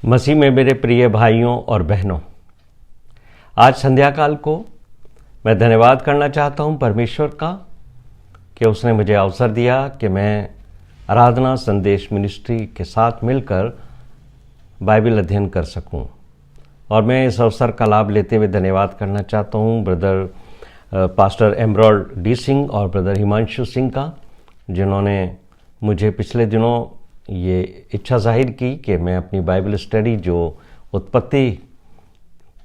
मसीह में मेरे प्रिय भाइयों और बहनों, आज संध्या काल को मैं धन्यवाद करना चाहता हूं परमेश्वर का कि उसने मुझे अवसर दिया कि मैं आराधना संदेश मिनिस्ट्री के साथ मिलकर बाइबल अध्ययन कर सकूं। और मैं इस अवसर का लाभ लेते हुए धन्यवाद करना चाहता हूं brother pastor emerald D Singh और ब्रदर हिमांशु सिंह का, जिन्होंने मुझे पिछले दिनों ये इच्छा जाहिर की कि मैं अपनी बाइबल स्टडी जो उत्पत्ति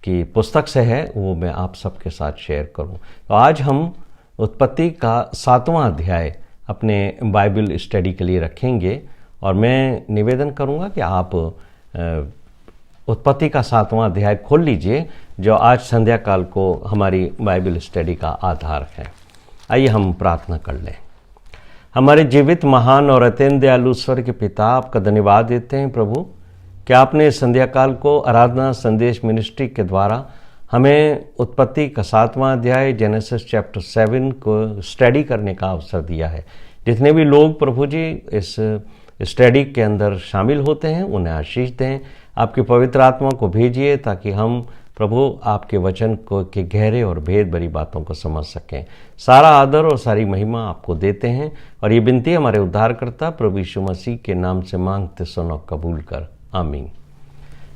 की पुस्तक से है वो मैं आप सबके साथ शेयर करूं। तो आज हम उत्पत्ति का 7वां अध्याय अपने बाइबल स्टडी के लिए रखेंगे और मैं निवेदन करूंगा कि आप उत्पत्ति का 7वां अध्याय खोल लीजिए, जो आज संध्या काल को हमारी बाइबल स्टडी का आधार है। आइए हम प्रार्थना कर लें। हमारे जीवित, महान और अत्यंत दयालु स्वर्ग के पिता, आपका धन्यवाद देते हैं प्रभु कि आपने संध्या काल को आराधना संदेश मिनिस्ट्री के द्वारा हमें उत्पत्ति का 7वां अध्याय जेनेसिस चैप्टर 7 को स्टडी करने का अवसर दिया है। जितने भी लोग प्रभु जी इस स्टडी के अंदर शामिल होते हैं उन्हें आशीष दें। आपकी पवित्र आत्मा को भेजिए ताकि हम प्रभु आपके वचन को के गहरे और भेद भरी बातों को समझ सकें। सारा आदर और सारी महिमा आपको देते हैं और ये विनती हमारे उद्धारकर्ता प्रभु यीशु मसीह के नाम से मांगते सुनो, कबूल कर, आमीन।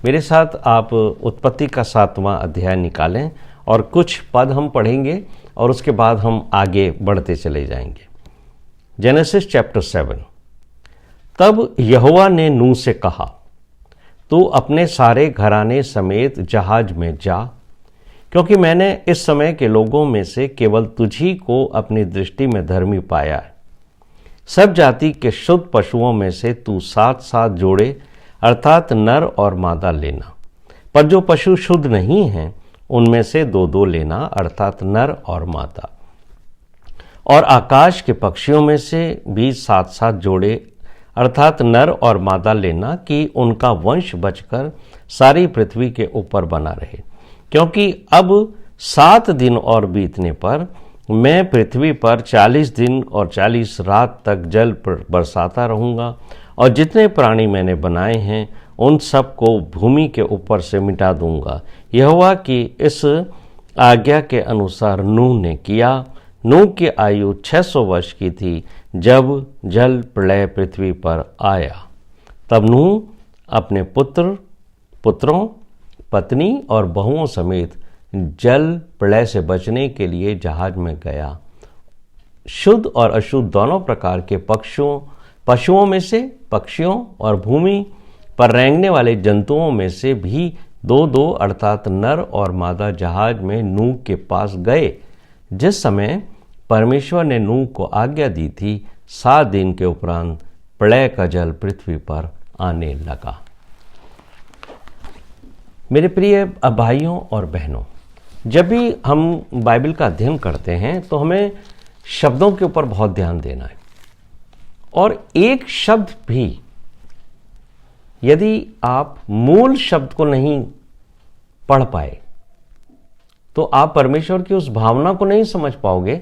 मेरे साथ आप उत्पत्ति का 7वां अध्याय निकालें और कुछ पद हम पढ़ेंगे और उसके बाद हम आगे बढ़ते चले जाएंगे। Genesis chapter 7। तब यहोवा ने नूह से कहा, तू अपने सारे घराने समेत जहाज में जा, क्योंकि मैंने इस समय के लोगों में से केवल तुझी को अपनी दृष्टि में धर्मी पाया है। सब जाति के शुद्ध पशुओं में से तू 7 जोड़े अर्थात नर और मादा लेना, पर जो पशु शुद्ध नहीं हैं उनमें से 2 लेना अर्थात नर और मादा। और आकाश के पक्षियों में से भी 7 जोड़े अर्थात नर और मादा लेना, कि उनका वंश बचकर सारी पृथ्वी के ऊपर बना रहे, क्योंकि अब 7 दिन और बीतने पर मैं पृथ्वी पर 40 दिन और 40 रात तक जल बरसाता रहूँगा, और जितने प्राणी मैंने बनाए हैं उन सब को भूमि के ऊपर से मिटा दूंगा। यहोवा की इस आज्ञा के अनुसार नूह ने किया। नूह की आयु 600 वर्ष की थी जब जल प्रलय पृथ्वी पर आया। तब नूह अपने पुत्रों, पत्नी और बहुओं समेत जल प्रलय से बचने के लिए जहाज में गया। शुद्ध और अशुद्ध दोनों प्रकार के पशुओं में से, पक्षियों और भूमि पर रेंगने वाले जंतुओं में से भी 2 अर्थात नर और मादा जहाज में नूह के पास गए। जिस समय परमेश्वर ने नूह को आज्ञा दी थी, 7 दिन के उपरांत प्रलय का जल पृथ्वी पर आने लगा। मेरे प्रिय भाइयों और बहनों, जब भी हम बाइबल का अध्ययन करते हैं तो हमें शब्दों के ऊपर बहुत ध्यान देना है, और एक शब्द भी यदि आप मूल शब्द को नहीं पढ़ पाए तो आप परमेश्वर की उस भावना को नहीं समझ पाओगे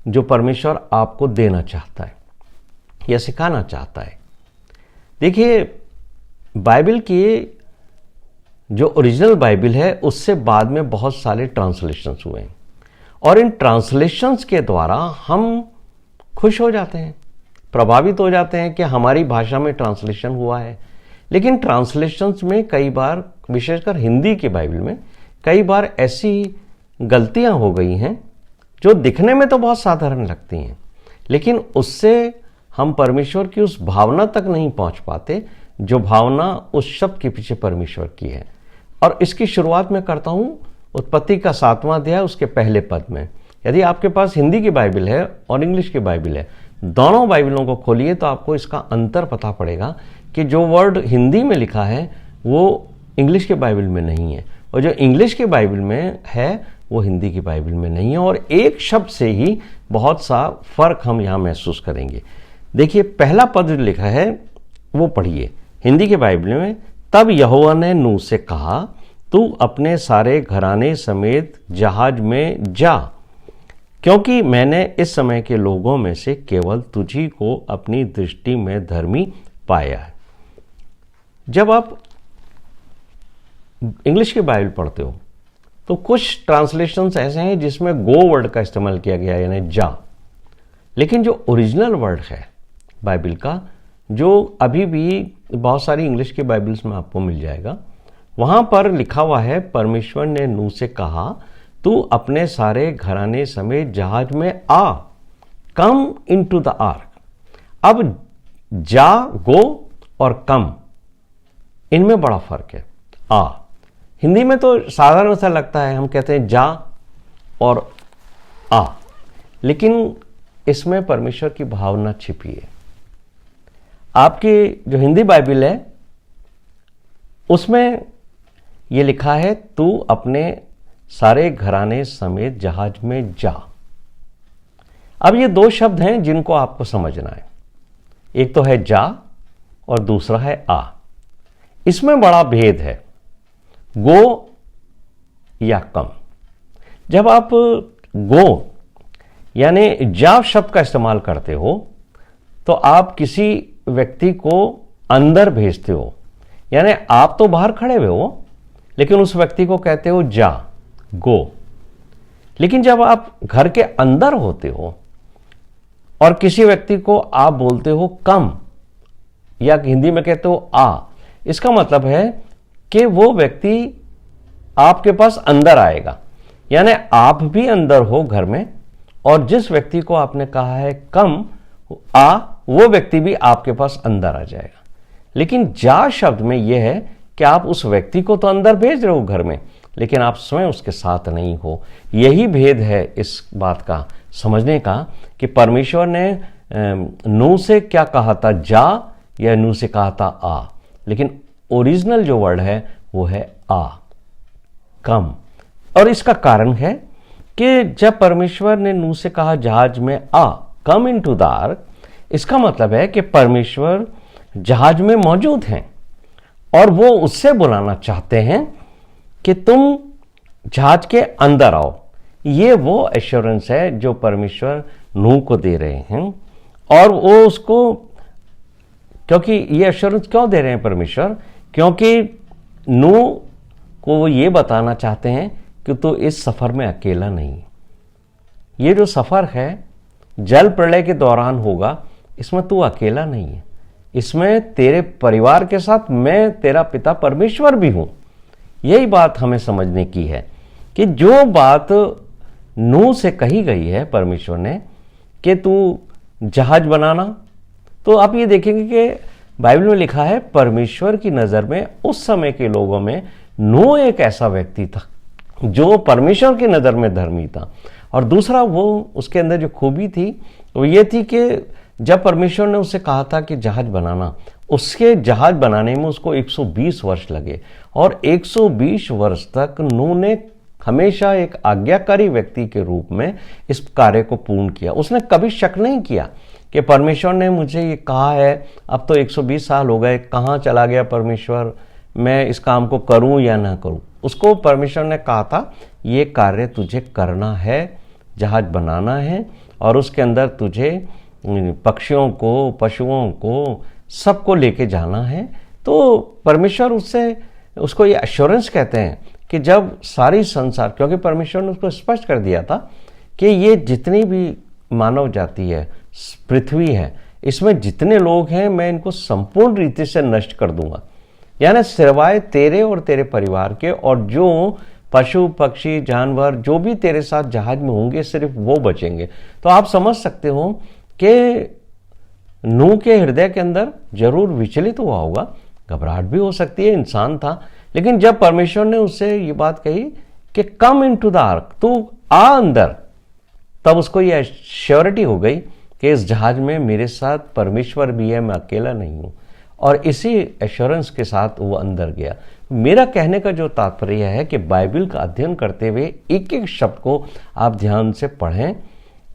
जो परमेश्वर आपको देना चाहता है या सिखाना चाहता है। देखिए, बाइबल की जो ओरिजिनल बाइबल है उससे बाद में बहुत सारे ट्रांसलेशंस हुए हैं, और इन ट्रांसलेशंस के द्वारा हम खुश हो जाते हैं, प्रभावित हो जाते हैं कि हमारी भाषा में ट्रांसलेशन हुआ है। लेकिन ट्रांसलेशंस में कई बार, विशेषकर हिंदी की बाइबल में कई बार ऐसी गलतियां हो गई हैं जो दिखने में तो बहुत साधारण लगती हैं, लेकिन उससे हम परमेश्वर की उस भावना तक नहीं पहुंच पाते जो भावना उस शब्द के पीछे परमेश्वर की है। और इसकी शुरुआत मैं करता हूं उत्पत्ति का 7वां अध्याय उसके पहले पद में। यदि आपके पास हिंदी की बाइबल है और इंग्लिश की बाइबल है, दोनों बाइबलों को खोलिए तो आपको इसका अंतर पता पड़ेगा कि जो वर्ड हिंदी में लिखा है वो इंग्लिश के बाइबल में नहीं है, और जो इंग्लिश के बाइबल में है वो हिंदी की बाइबल में नहीं है, और एक शब्द से ही बहुत सा फर्क हम यहाँ महसूस करेंगे। देखिए, पहला पद लिखा है वो पढ़िए हिंदी के बाइबल में। तब यहोवा ने नूह से कहा, तू अपने सारे घराने समेत जहाज में जा, क्योंकि मैंने इस समय के लोगों में से केवल तुझी को अपनी दृष्टि में धर्मी पाया है। जब आप इंग्लिश की बाइबल पढ़ते हो तो कुछ ट्रांसलेशंस ऐसे हैं जिसमें गो वर्ड का इस्तेमाल किया गया है, यानी जा। लेकिन जो ओरिजिनल वर्ड है बाइबल का, जो अभी भी बहुत सारी इंग्लिश की बाइबल्स में आपको मिल जाएगा, वहां पर लिखा हुआ है, परमेश्वर ने नूह से कहा, तू अपने सारे घराने समेत जहाज में आ, कम इनटू द आर्क। अब जा, गो और कम, इनमें बड़ा फर्क है। आ हिंदी में तो साधारण सा लगता है, हम कहते हैं जा और आ, लेकिन इसमें परमेश्वर की भावना छिपी है। आपकी जो हिंदी बाइबल है उसमें यह लिखा है, तू अपने सारे घराने समेत जहाज में जा। अब ये दो शब्द हैं जिनको आपको समझना है, एक तो है जा और दूसरा है आ। इसमें बड़ा भेद है, गो या कम। जब आप गो यानी जा शब्द का इस्तेमाल करते हो तो आप किसी व्यक्ति को अंदर भेजते हो, यानी आप तो बाहर खड़े हुए हो लेकिन उस व्यक्ति को कहते हो जा, गो। लेकिन जब आप घर के अंदर होते हो और किसी व्यक्ति को आप बोलते हो कम, या हिंदी में कहते हो आ, इसका मतलब है कि वो व्यक्ति आपके पास अंदर आएगा, यानी आप भी अंदर हो घर में, और जिस व्यक्ति को आपने कहा है कम आ, वो व्यक्ति भी आपके पास अंदर आ जाएगा। लेकिन जा शब्द में यह है कि आप उस व्यक्ति को तो अंदर भेज रहे हो घर में, लेकिन आप स्वयं उसके साथ नहीं हो। यही भेद है इस बात का समझने का कि परमेश्वर ने नूह से क्या कहा था, जा, या नूह से कहा था आ, लेकिन ओरिजिनल जो वर्ड है वो है आ, कम। और इसका कारण है कि जब परमेश्वर ने नूह से कहा जहाज में आ, कम इनटू द आर्क, इसका मतलब है कि परमेश्वर जहाज में मौजूद हैं और वो उससे बुलाना चाहते हैं कि तुम जहाज के अंदर आओ। ये वो एश्योरेंस है जो परमेश्वर नूह को दे रहे हैं। और वो उसको, क्योंकि ये एश्योरेंस क्यों दे रहे हैं परमेश्वर, क्योंकि नूह को वो ये बताना चाहते हैं कि तू इस सफर में अकेला नहीं। ये जो सफर है जल प्रलय के दौरान होगा, इसमें तू अकेला नहीं है, इसमें तेरे परिवार के साथ मैं तेरा पिता परमेश्वर भी हूं। यही बात हमें समझने की है कि जो बात नूह से कही गई है परमेश्वर ने कि तू जहाज बनाना, तो आप ये देखेंगे कि बाइबल में लिखा है परमेश्वर की नजर में उस समय के लोगों में नूह एक ऐसा व्यक्ति था जो परमेश्वर की नजर में धर्मी था। और दूसरा, वो उसके अंदर जो खूबी थी वो ये थी कि जब परमेश्वर ने उससे कहा था कि जहाज बनाना, उसके जहाज बनाने में उसको 120 वर्ष लगे, और 120 वर्ष तक नूह ने हमेशा एक आज्ञाकारी व्यक्ति के रूप में इस कार्य को पूर्ण किया। उसने कभी शक नहीं किया कि परमेश्वर ने मुझे ये कहा है, अब तो 120 साल हो गए, कहाँ चला गया परमेश्वर, मैं इस काम को करूं या ना करूं। उसको परमेश्वर ने कहा था ये कार्य तुझे करना है, जहाज बनाना है, और उसके अंदर तुझे पक्षियों को, पशुओं को, सबको लेके जाना है। तो परमेश्वर उसको ये एश्योरेंस कहते हैं कि जब सारी संसार, क्योंकि परमेश्वर ने उसको स्पष्ट कर दिया था कि ये जितनी भी मानव जाति है, पृथ्वी है, इसमें जितने लोग हैं मैं इनको संपूर्ण रीति से नष्ट कर दूंगा, यानी सिवाय तेरे और तेरे परिवार के, और जो पशु पक्षी जानवर जो भी तेरे साथ जहाज में होंगे सिर्फ वो बचेंगे। तो आप समझ सकते हो कि नूह के हृदय के अंदर जरूर विचलित हुआ होगा, घबराहट भी हो सकती है, इंसान था। लेकिन जब परमेश्वर ने उससे ये बात कही कि कम इनटू द आर्क, तू आ अंदर, तब उसको ये श्योरिटी हो गई कि इस जहाज में मेरे साथ परमेश्वर भी है, मैं अकेला नहीं हूं। और इसी एश्योरेंस के साथ वो अंदर गया। मेरा कहने का जो तात्पर्य है कि बाइबल का अध्ययन करते हुए एक एक शब्द को आप ध्यान से पढ़ें,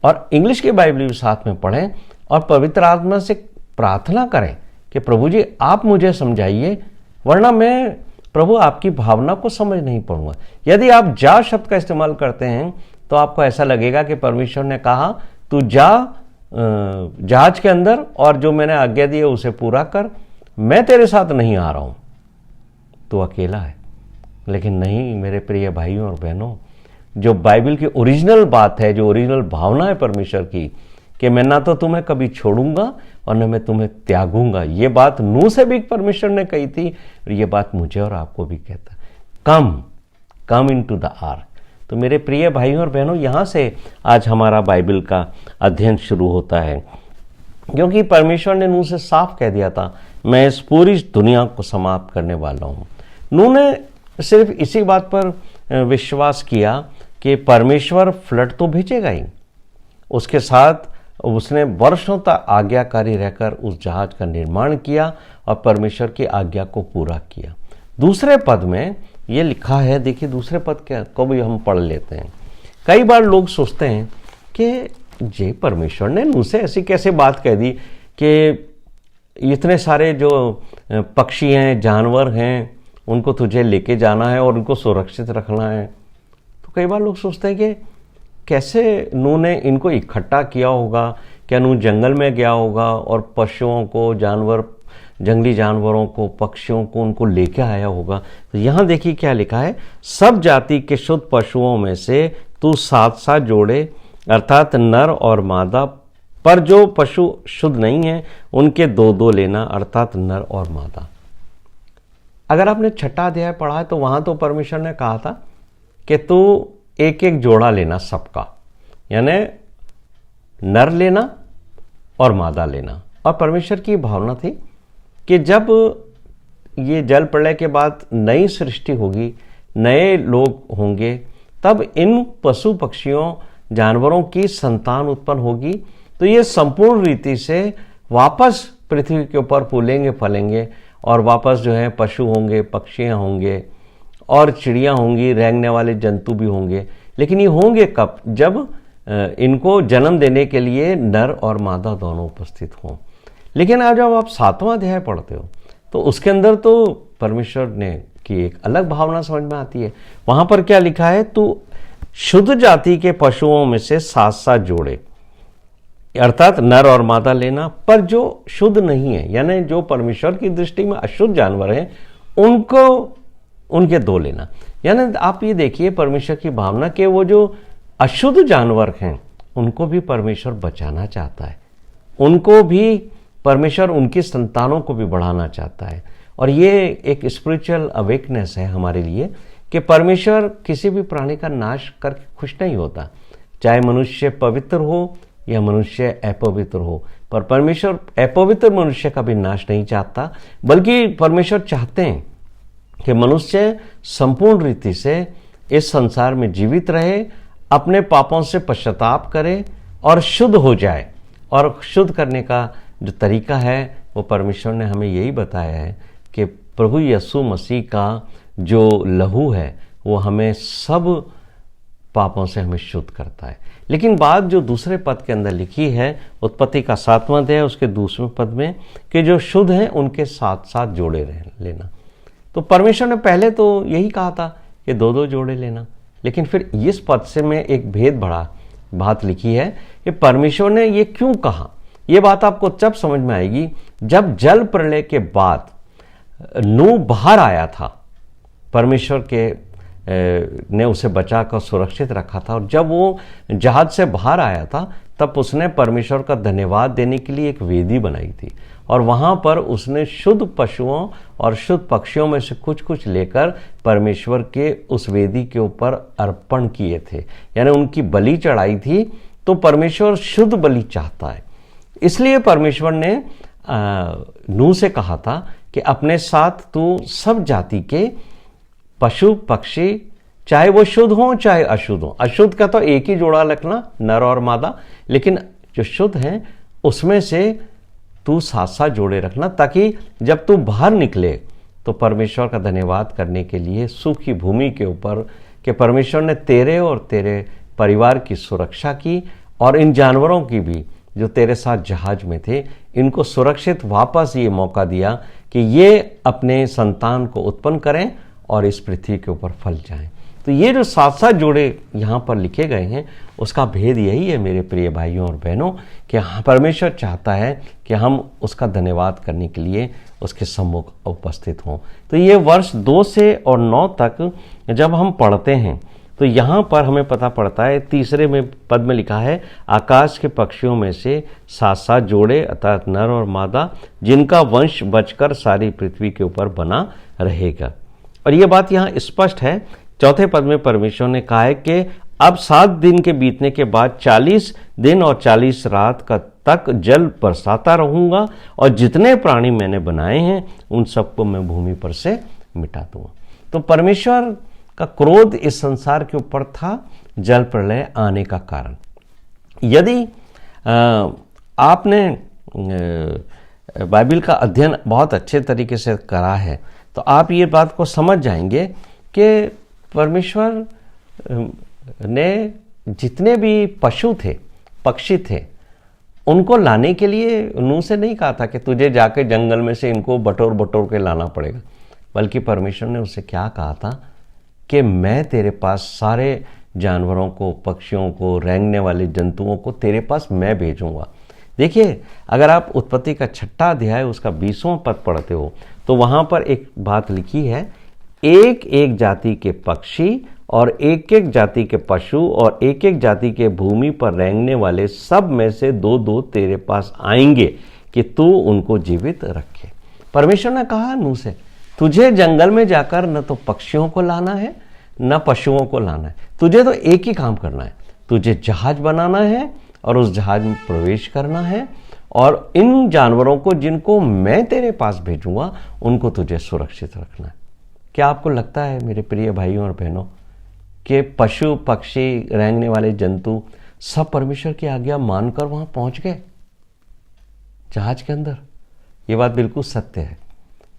और इंग्लिश की बाइबल भी साथ में पढ़ें, और पवित्र आत्मा से प्रार्थना करें कि प्रभु जी आप मुझे समझाइए, वरना मैं प्रभु आपकी भावना को समझ नहीं पाऊंगा। यदि आप जा शब्द का इस्तेमाल करते हैं तो आपको ऐसा लगेगा कि परमेश्वर ने कहा तू जा जहाज के अंदर, और जो मैंने आज्ञा दी है उसे पूरा कर, मैं तेरे साथ नहीं आ रहा हूं, तू अकेला है। लेकिन नहीं मेरे प्रिय भाइयों और बहनों, जो बाइबल की ओरिजिनल बात है, जो ओरिजिनल भावना है परमेश्वर की, कि मैं ना तो तुम्हें कभी छोड़ूंगा और न मैं तुम्हें त्यागूंगा, ये बात नूह से भी परमेश्वर ने कही थी और ये बात मुझे और आपको भी कहता है, कम इनटू द आर्क। तो मेरे प्रिय भाइयों और बहनों, यहाँ से आज हमारा बाइबल का अध्ययन शुरू होता है, क्योंकि परमेश्वर ने नूह से साफ कह दिया था, मैं इस पूरी दुनिया को समाप्त करने वाला हूँ। नूह ने सिर्फ इसी बात पर विश्वास किया कि परमेश्वर फ्लड तो भेजेगा ही, उसके साथ उसने वर्षों तक आज्ञाकारी रहकर उस जहाज का निर्माण किया और परमेश्वर की आज्ञा को पूरा किया। दूसरे पद में ये लिखा है, देखिए दूसरे पद क्या को भी हम पढ़ लेते हैं। कई बार लोग सोचते हैं कि जे परमेश्वर ने नूह से ऐसी कैसे बात कह दी कि इतने सारे जो पक्षी हैं, जानवर हैं, उनको तुझे लेके जाना है और उनको सुरक्षित रखना है। तो कई बार लोग सोचते हैं कि कैसे नूह ने इनको इकट्ठा किया होगा, क्या नूह जंगल में गया होगा और पशुओं को, जंगली जानवरों को, पक्षियों को उनको लेके आया होगा। तो यहाँ देखिए क्या लिखा है, सब जाति के शुद्ध पशुओं में से तू 7 जोड़े अर्थात नर और मादा, पर जो पशु शुद्ध नहीं है उनके 2 लेना अर्थात नर और मादा। अगर आपने 6वां अध्याय पढ़ा है तो वहां तो परमेश्वर ने कहा था कि तू एक जोड़ा लेना सबका, यानी नर लेना और मादा लेना। और परमेश्वर की भावना थी कि जब ये जल प्रलय के बाद नई सृष्टि होगी, नए लोग होंगे, तब इन पशु पक्षियों, जानवरों की संतान उत्पन्न होगी, तो ये संपूर्ण रीति से वापस पृथ्वी के ऊपर फूलेंगे, फलेंगे और वापस जो है पशु होंगे, पक्षियाँ होंगे और चिड़ियाँ होंगी, रेंगने वाले जंतु भी होंगे। लेकिन ये होंगे कब? जब इनको जन्म देने के लिए नर और मादा दोनों उपस्थित हों। लेकिन आज जब आप 7वां अध्याय पढ़ते हो तो उसके अंदर तो परमेश्वर ने की एक अलग भावना समझ में आती है। वहां पर क्या लिखा है, तू शुद्ध जाति के पशुओं में से 7 जोड़े अर्थात नर और मादा लेना, पर जो शुद्ध नहीं है, यानी जो परमेश्वर की दृष्टि में अशुद्ध जानवर हैं, उनको उनके 2 लेना। यानी आप ये देखिए परमेश्वर की भावना के वो जो अशुद्ध जानवर हैं उनको भी परमेश्वर बचाना चाहता है, उनको भी परमेश्वर उनकी संतानों को भी बढ़ाना चाहता है। और ये एक स्पिरिचुअल अवेकनेस है हमारे लिए कि परमेश्वर किसी भी प्राणी का नाश करके खुश नहीं होता, चाहे मनुष्य पवित्र हो या मनुष्य अपवित्र हो। पर परमेश्वर अपवित्र मनुष्य का भी नाश नहीं चाहता, बल्कि परमेश्वर चाहते हैं कि मनुष्य संपूर्ण रीति से इस संसार में जीवित रहे, अपने पापों से पश्चाताप करे और शुद्ध हो जाए। और शुद्ध करने का जो तरीका है वो परमेश्वर ने हमें यही बताया है कि प्रभु यीशु मसीह का जो लहू है वो हमें सब पापों से हमें शुद्ध करता है। लेकिन बात जो दूसरे पद के अंदर लिखी है, उत्पत्ति का 7वां अध्याय उसके 2वें पद में, कि जो शुद्ध हैं उनके 7 जोड़े लेना। तो परमेश्वर ने पहले तो यही कहा था कि 2 जोड़े लेना, लेकिन फिर इस पद से में एक भेद बड़ा बात लिखी है कि परमेश्वर ने ये क्यों कहा। ये बात आपको तब समझ में आएगी जब जल प्रलय के बाद नूह बाहर आया था, परमेश्वर के ने उसे बचाकर सुरक्षित रखा था, और जब वो जहाज से बाहर आया था तब उसने परमेश्वर का धन्यवाद देने के लिए एक वेदी बनाई थी, और वहां पर उसने शुद्ध पशुओं और शुद्ध पक्षियों में से कुछ लेकर परमेश्वर के उस वेदी के ऊपर अर्पण किए थे, यानी उनकी बलि चढ़ाई थी। तो परमेश्वर शुद्ध बलि चाहता है, इसलिए परमेश्वर ने नूह से कहा था कि अपने साथ तू सब जाति के पशु पक्षी, चाहे वो शुद्ध हो चाहे अशुद्ध हो, अशुद्ध का तो एक ही जोड़ा रखना, नर और मादा, लेकिन जो शुद्ध हैं उसमें से तू 7 जोड़े रखना, ताकि जब तू बाहर निकले तो परमेश्वर का धन्यवाद करने के लिए सूखी भूमि के ऊपर कि परमेश्वर ने तेरे और तेरे परिवार की सुरक्षा की, और इन जानवरों की भी जो तेरे साथ जहाज में थे, इनको सुरक्षित वापस ये मौका दिया कि ये अपने संतान को उत्पन्न करें और इस पृथ्वी के ऊपर फल जाएं। तो ये जो 7 जोड़े यहाँ पर लिखे गए हैं उसका भेद यही है मेरे प्रिय भाइयों और बहनों कि परमेश्वर चाहता है कि हम उसका धन्यवाद करने के लिए उसके सम्मुख उपस्थित हों। तो ये वर्ष 2 से और 9 तक जब हम पढ़ते हैं तो यहाँ पर हमें पता पड़ता है, तीसरे में पद में लिखा है, आकाश के पक्षियों में से 7-7 जोड़े अर्थात नर और मादा, जिनका वंश बचकर सारी पृथ्वी के ऊपर बना रहेगा। और ये बात यहाँ स्पष्ट है। चौथे पद में परमेश्वर ने कहा है कि अब 7 दिन के बीतने के बाद 40 दिन और 40 रात का तक जल बरसाता रहूंगा और जितने प्राणी मैंने बनाए हैं उन सबको मैं भूमि पर से मिटा दूंगा। तो परमेश्वर का क्रोध इस संसार के ऊपर था जल प्रलय आने का कारण। यदि आपने बाइबल का अध्ययन बहुत अच्छे तरीके से करा है तो आप ये बात को समझ जाएंगे कि परमेश्वर ने जितने भी पशु थे, पक्षी थे, उनको लाने के लिए नूह से नहीं कहा था कि तुझे जाके जंगल में से इनको बटोर बटोर के लाना पड़ेगा, बल्कि परमेश्वर ने उससे क्या कहा था कि मैं तेरे पास सारे जानवरों को, पक्षियों को, रेंगने वाले जंतुओं को तेरे पास मैं भेजूंगा। देखिए, अगर आप उत्पत्ति का 6वां अध्याय उसका 20वां पद पढ़ते हो तो वहां पर एक बात लिखी है, एक एक जाति के पक्षी और एक एक जाति के पशु और एक एक जाति के भूमि पर रेंगने वाले सब में से 2-2 तेरे पास आएंगे कि तू उनको जीवित रखे। परमेश्वर ने कहा नूह से, तुझे जंगल में जाकर न तो पक्षियों को लाना है न पशुओं को लाना है, तुझे तो एक ही काम करना है, तुझे जहाज बनाना है और उस जहाज में प्रवेश करना है और इन जानवरों को जिनको मैं तेरे पास भेजूंगा उनको तुझे सुरक्षित रखना है। क्या आपको लगता है मेरे प्रिय भाइयों और बहनों कि पशु पक्षी रेंगने वाले जंतु सब परमेश्वर की आज्ञा मानकर वहां पहुंच गए जहाज के अंदर? ये बात बिल्कुल सत्य है,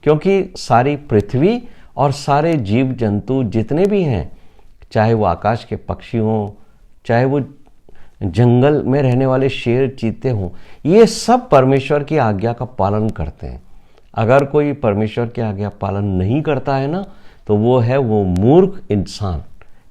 क्योंकि सारी पृथ्वी और सारे जीव जंतु जितने भी हैं, चाहे वो आकाश के पक्षी हों, चाहे वो जंगल में रहने वाले शेर चीते हों, ये सब परमेश्वर की आज्ञा का पालन करते हैं। अगर कोई परमेश्वर की आज्ञा पालन नहीं करता है ना, तो वो है वो मूर्ख इंसान,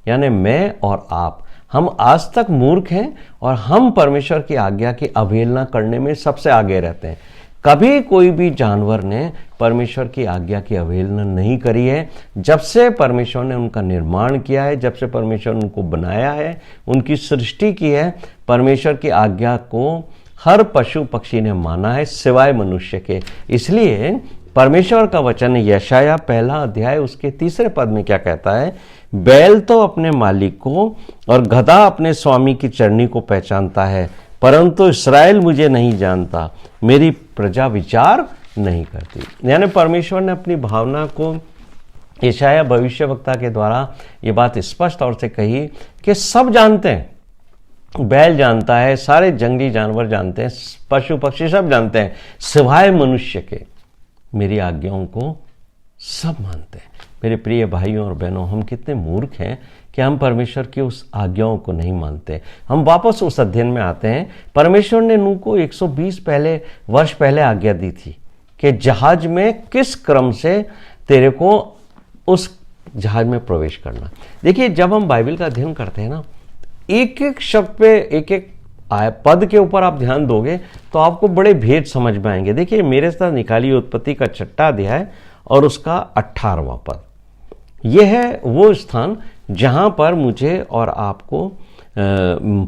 यानी मैं और आप। हम आज तक मूर्ख हैं और हम परमेश्वर की आज्ञा की अवहेलना करने में सबसे आगे रहते हैं। कभी कोई भी जानवर ने परमेश्वर की आज्ञा की अवहेलना नहीं करी है। जब से परमेश्वर ने उनका निर्माण किया है, जब से परमेश्वर ने उनको बनाया है, उनकी सृष्टि की है, परमेश्वर की आज्ञा को हर पशु पक्षी ने माना है सिवाय मनुष्य के। इसलिए परमेश्वर का वचन यशाया 1 अध्याय उसके 3 पद में क्या कहता है, बैल तो अपने मालिक को और गधा अपने स्वामी की चरनी को पहचानता है, परंतु इस्राएल मुझे नहीं जानता, मेरी प्रजा विचार नहीं करती। यानी परमेश्वर ने अपनी भावना को यशाया भविष्यवक्ता के द्वारा ये बात स्पष्ट तौर से कही कि सब जानते हैं, बैल जानता है, सारे जंगली जानवर जानते हैं, पशु पक्षी सब जानते हैं, सिवाय मनुष्य के मेरी आज्ञाओं को सब मानते हैं। मेरे प्रिय भाइयों और बहनों, हम कितने मूर्ख हैं कि हम परमेश्वर की उस आज्ञाओं को नहीं मानते। हम वापस उस अध्ययन में आते हैं। परमेश्वर ने नूह को 120 वर्ष पहले आज्ञा दी थी कि जहाज में किस क्रम से तेरे को उस जहाज में प्रवेश करना। देखिए, जब हम बाइबल का अध्ययन करते हैं ना, एक एक शब्द पे, एक एक पद के ऊपर आप ध्यान दोगे तो आपको बड़े भेद समझ में आएंगे। देखिए, मेरे साथ निकालिए उत्पत्ति का 6वां अध्याय और उसका 18वां पद। यह है वो स्थान जहां पर मुझे और आपको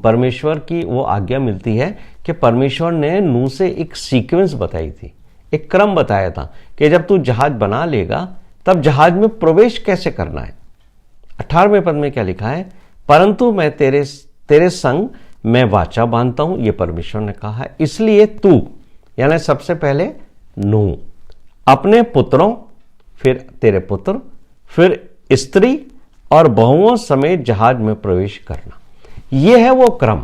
परमेश्वर की वो आज्ञा मिलती है कि परमेश्वर ने नूह से एक सीक्वेंस बताई थी, एक क्रम बताया था कि जब तू जहाज बना लेगा तब जहाज में प्रवेश कैसे करना है। 18वें पद में क्या लिखा है, परंतु मैं तेरे संग मैं वाचा बांधता हूं, ये परमेश्वर ने कहा है, इसलिए तू, यानी सबसे पहले नूह, अपने पुत्रों, फिर तेरे पुत्र, फिर स्त्री और बहुओं समेत जहाज में प्रवेश करना। यह है वो क्रम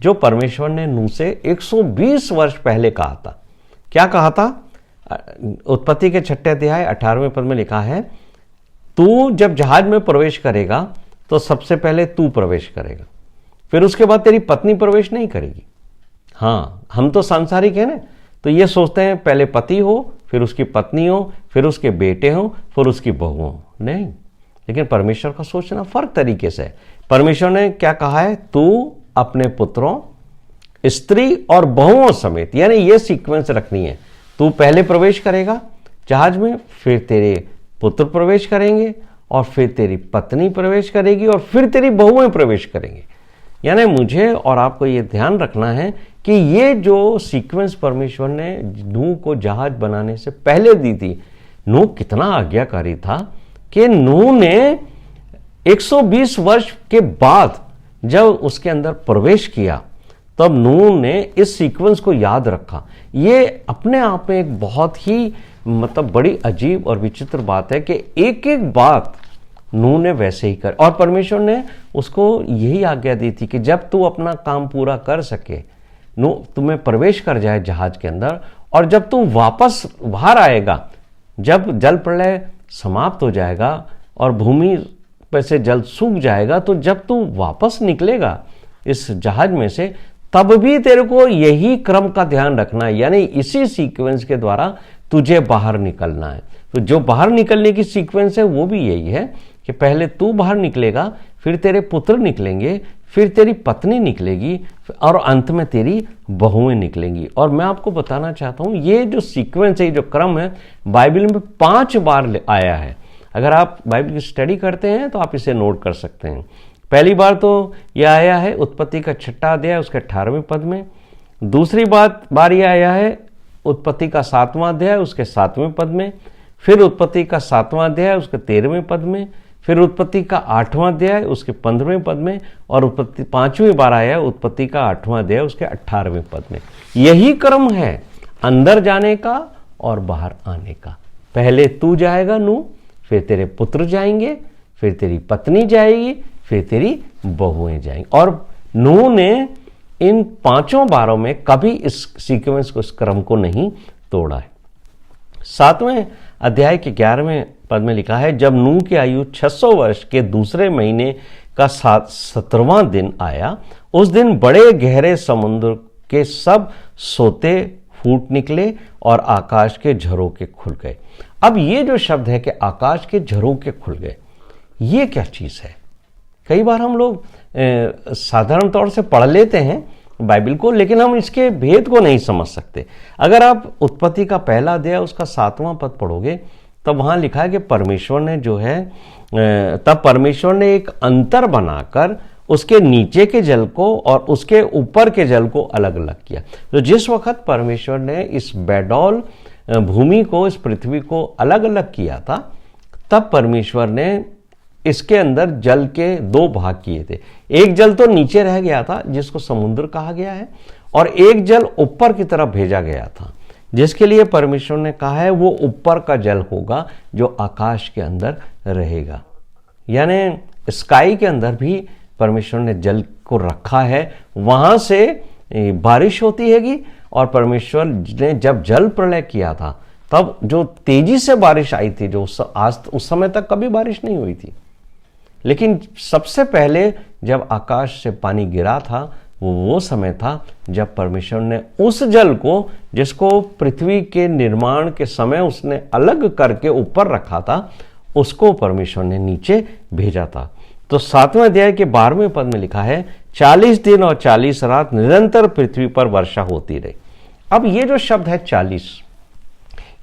जो परमेश्वर ने नूह से 120 वर्ष पहले कहा था। क्या कहा था? उत्पत्ति के 6 अध्याय 18वें पद में लिखा है, तू जब जहाज में प्रवेश करेगा तो सबसे पहले तू प्रवेश करेगा, फिर उसके बाद तेरी पत्नी प्रवेश नहीं करेगी। हाँ, हम तो सांसारिक है ना, तो ये सोचते हैं पहले पति हो, फिर उसकी पत्नी हो, फिर उसके बेटे हो, फिर उसकी बहू हो। नहीं, लेकिन परमेश्वर का सोचना फर्क तरीके से है। परमेश्वर ने क्या कहा है, तू अपने पुत्रों, स्त्री और बहुओं समेत, यानी ये सीक्वेंस रखनी है। तू पहले प्रवेश करेगा जहाज में, फिर तेरे पुत्र प्रवेश करेंगे, और फिर तेरी पत्नी प्रवेश करेगी, और फिर तेरी बहुएं प्रवेश करेंगे। यानी मुझे और आपको ये ध्यान रखना है कि ये जो सीक्वेंस परमेश्वर ने नूह को जहाज बनाने से पहले दी थी, नूह कितना आज्ञाकारी था कि नूह ने 120 वर्ष के बाद जब उसके अंदर प्रवेश किया, तब नूह ने इस सीक्वेंस को याद रखा। ये अपने आप में एक बहुत ही मतलब बड़ी अजीब और विचित्र बात है कि एक एक बात नूह ने वैसे ही कर, और परमेश्वर ने उसको यही आज्ञा दी थी कि जब तू अपना काम पूरा कर सके, नूह तुम्हें प्रवेश कर जाए जहाज के अंदर, और जब तू वापस बाहर आएगा, जब जल प्रलय समाप्त हो जाएगा और भूमि पर से जल सूख जाएगा, तो जब तू वापस निकलेगा इस जहाज में से, तब भी तेरे को यही क्रम का ध्यान रखना है, यानी इसी सीक्वेंस के द्वारा तुझे बाहर निकलना है। तो जो बाहर निकलने की सीक्वेंस है वो भी यही है कि पहले तू बाहर निकलेगा, फिर तेरे पुत्र निकलेंगे, फिर तेरी पत्नी निकलेगी, और अंत में तेरी बहुएं निकलेंगी। और मैं आपको बताना चाहता हूं, ये जो सीक्वेंस है, जो क्रम है, बाइबल में 5 बार आया है। अगर आप बाइबल की स्टडी करते हैं तो आप इसे नोट कर सकते हैं। पहली बार तो यह आया है उत्पत्ति का 6वां अध्याय उसके 18वें पद में। दूसरी बार यह आया है उत्पत्ति का 7वां अध्याय उसके 7वें पद में। फिर उत्पत्ति का 7वां अध्याय उसके 13वें पद में। फिर उत्पत्ति का 8वां अध्याय उसके 15वें पद में। और उत्पत्ति 5वीं बार आया उत्पत्ति का 8वां अध्याय उसके 18वें पद में। यही क्रम है अंदर जाने का और बाहर आने का। पहले तू जाएगा नूह, फिर तेरे पुत्र जाएंगे, फिर तेरी पत्नी जाएगी, फिर तेरी बहुएं जाएंगी। और नूह ने इन 5 बारों में कभी इस सीक्वेंस को, इस क्रम को नहीं तोड़ा है। 7वें अध्याय के 11वें पद में लिखा है, जब नूह की आयु 600 वर्ष के दूसरे महीने का 17वां दिन आया, उस दिन बड़े गहरे समुद्र के सब सोते फूट निकले और आकाश के झरोखे खुल गए। अब ये जो शब्द है कि आकाश के झरोखे खुल गए, ये क्या चीज है? कई बार हम लोग साधारण तौर से पढ़ लेते हैं बाइबल को, लेकिन हम इसके भेद को नहीं समझ सकते। अगर आप उत्पत्ति का 1 अध्याय उसका 7वां पद पढ़ोगे, तब वहां लिखा है कि परमेश्वर ने जो है, तब परमेश्वर ने एक अंतर बनाकर उसके नीचे के जल को और उसके ऊपर के जल को अलग अलग किया। तो जिस वक्त परमेश्वर ने इस बेडौल भूमि को, इस पृथ्वी को अलग अलग किया था, तब परमेश्वर ने इसके अंदर जल के 2 भाग किए थे। एक जल तो नीचे रह गया था जिसको समुद्र कहा गया है, और एक जल ऊपर की तरफ भेजा गया था, जिसके लिए परमेश्वर ने कहा है वो ऊपर का जल होगा जो आकाश के अंदर रहेगा। यानी स्काई के अंदर भी परमेश्वर ने जल को रखा है, वहां से बारिश होती हैगी। और परमेश्वर ने जब जल प्रलय किया था, तब जो तेजी से बारिश आई थी, जो आज उस समय तक कभी बारिश नहीं हुई थी, लेकिन सबसे पहले जब आकाश से पानी गिरा था, वो समय था जब परमेश्वर ने उस जल को, जिसको पृथ्वी के निर्माण के समय उसने अलग करके ऊपर रखा था, उसको परमेश्वर ने नीचे भेजा था। तो 7वें अध्याय के 12वें पद में लिखा है, 40 दिन और 40 रात निरंतर पृथ्वी पर वर्षा होती रही। अब ये जो शब्द है 40,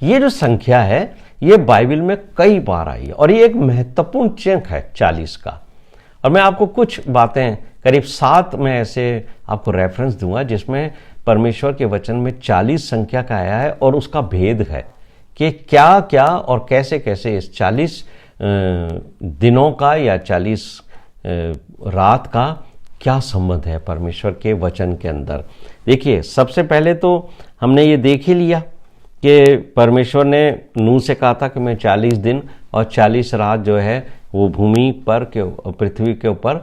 ये जो संख्या है, ये बाइबल में कई बार आई है, और ये एक महत्वपूर्ण चिन्ह है 40 का। और मैं आपको कुछ बातें, करीब 7 में ऐसे आपको रेफरेंस दूंगा जिसमें परमेश्वर के वचन में 40 संख्या का आया है, और उसका भेद है कि क्या क्या और कैसे कैसे इस 40 दिनों का या 40 रात का क्या संबंध है परमेश्वर के वचन के अंदर। देखिए, सबसे पहले तो हमने ये देख ही लिया कि परमेश्वर ने नूह से कहा था कि मैं 40 दिन और 40 रात जो है वो भूमि पर के, पृथ्वी के ऊपर